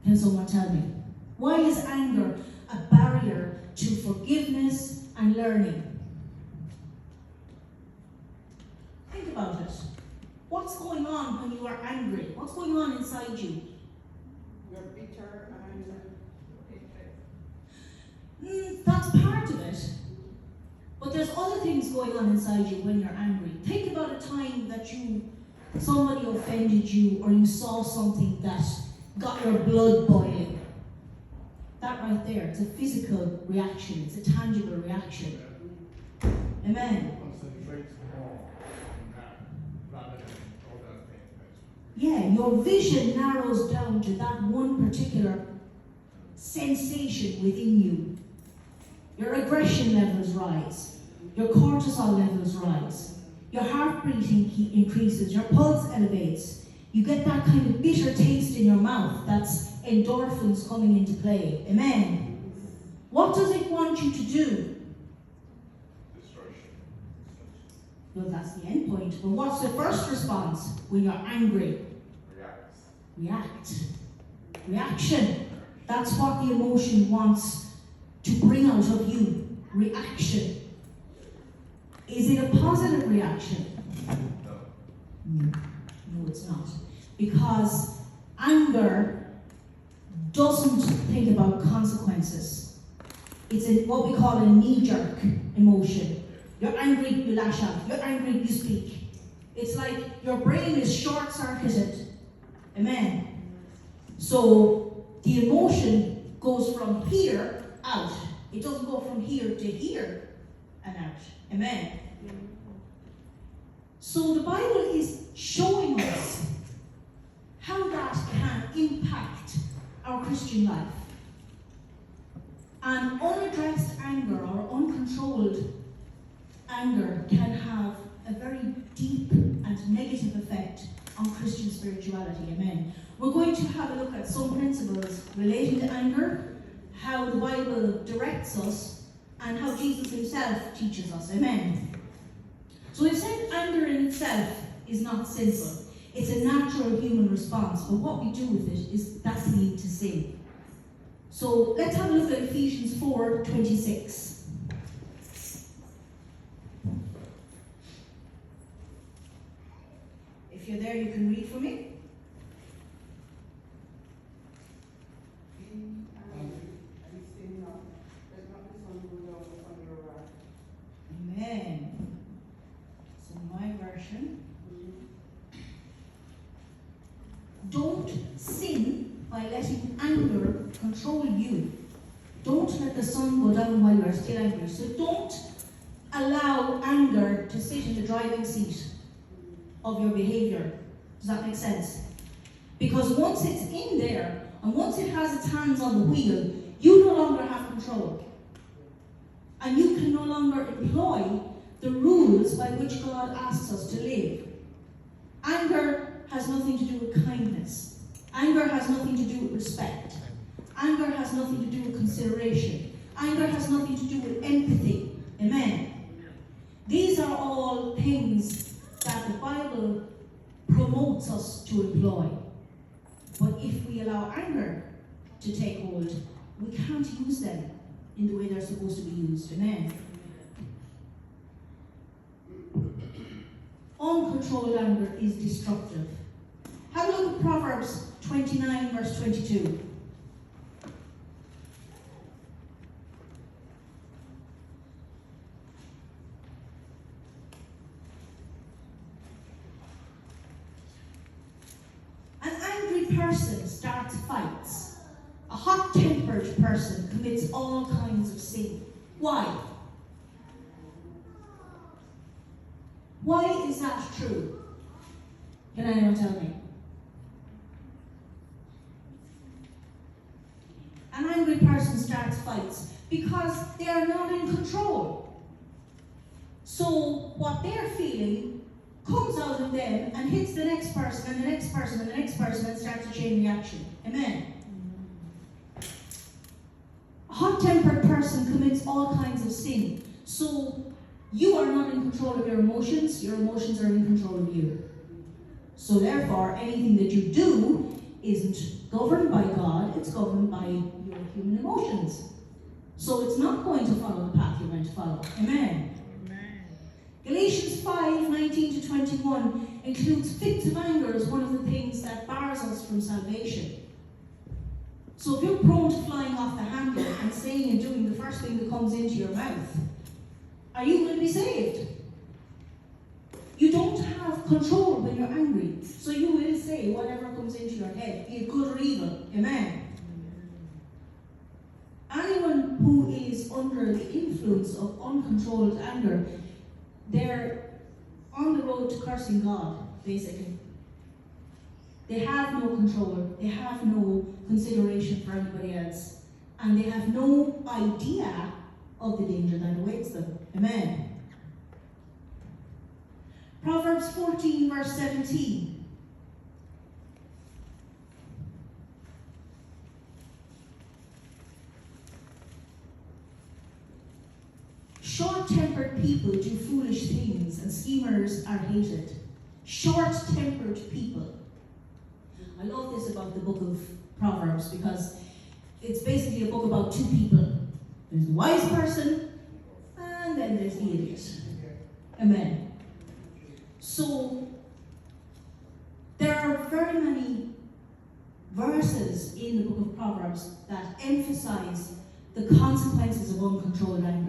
Can someone tell me? Why is anger a barrier to forgiveness and learning? Think about it. What's going on when you are angry? What's going on inside you? You're bitter and That's part of it. But there's other things going on inside you when you're angry. Think about a time that somebody offended you, or you saw something that got your blood boiling. That right there, it's a physical reaction. It's a tangible reaction. Amen. Concentrate more on that rather than other things. Yeah, your vision narrows down to that one particular sensation within you. Your aggression levels rise. Your cortisol levels rise. Your heart beating increases. Your pulse elevates. You get that kind of bitter taste in your mouth. That's endorphins coming into play. Amen. What does it want you to do? Destruction. Well, that's the end point. But what's the first response when you're angry? React. Reaction. That's what the emotion wants to bring out of you. Reaction. Is it a positive reaction? No, it's not. Because anger doesn't think about consequences. It's what we call a knee-jerk emotion. You're angry, you lash out. You're angry, you speak. It's like your brain is short-circuited. Amen. So the emotion goes from here out. It doesn't go from here to here and out. Amen. So the Bible is showing us how that can impact our Christian life. And unaddressed anger or uncontrolled anger can have a very deep and negative effect on Christian spirituality. Amen. We're going to have a look at some principles relating to anger, how the Bible directs us, and how Jesus himself teaches us. Amen. So we've said anger in itself is not sinful. It's a natural human response, but what we do with it is that's lead to sin. So let's have a look at Ephesians 4:26. If you're there, you can read for me. Amen. So my version. Don't sin by letting anger control you. Don't let the sun go down while you are still angry. So don't allow anger to sit in the driving seat of your behavior. Does that make sense? Because once it's in there, and once it has its hands on the wheel, you no longer have control. And you can no longer employ the rules by which God asks us to live. Anger has nothing to do with kindness. Anger has nothing to do with respect. Anger has nothing to do with consideration. Anger has nothing to do with empathy. Amen. These are all things that the Bible promotes us to employ. But if we allow anger to take hold, we can't use them in the way they're supposed to be used. Amen. Uncontrolled anger is destructive. Have a look at Proverbs 29, verse 22. An angry person starts fights. A hot-tempered person commits all kinds of sin. Why? Why is that true? Can anyone tell me? An angry person starts fights because they are not in control. So what they're feeling comes out of them and hits the next person and the next person and the next person and starts a chain reaction. Amen. A hot-tempered person commits all kinds of sin. So you are not in control of your emotions are in control of you. So therefore, anything that you do isn't governed by God, it's governed by your human emotions. So it's not going to follow the path you're meant to follow. Amen. Galatians 5:19-21 includes fits of anger as one of the things that bars us from salvation. So if you're prone to flying off the handle and saying and doing the first thing that comes into your mouth, are you going to be saved? You don't have control when you're angry, so you will say whatever comes into your head, be it good or evil. Amen. Anyone who is under the influence of uncontrolled anger, they're on the road to cursing God, basically. They have no control, they have no consideration for anybody else, and they have no idea of the danger that awaits them. Amen. Proverbs 14:17. Short-tempered people do foolish things, and schemers are hated. Short-tempered people. I love this about the book of Proverbs because it's basically a book about two people. There's the wise person, and then there's the idiot. Amen. So, there are very many verses in the book of Proverbs that emphasize the consequences of uncontrolled anger.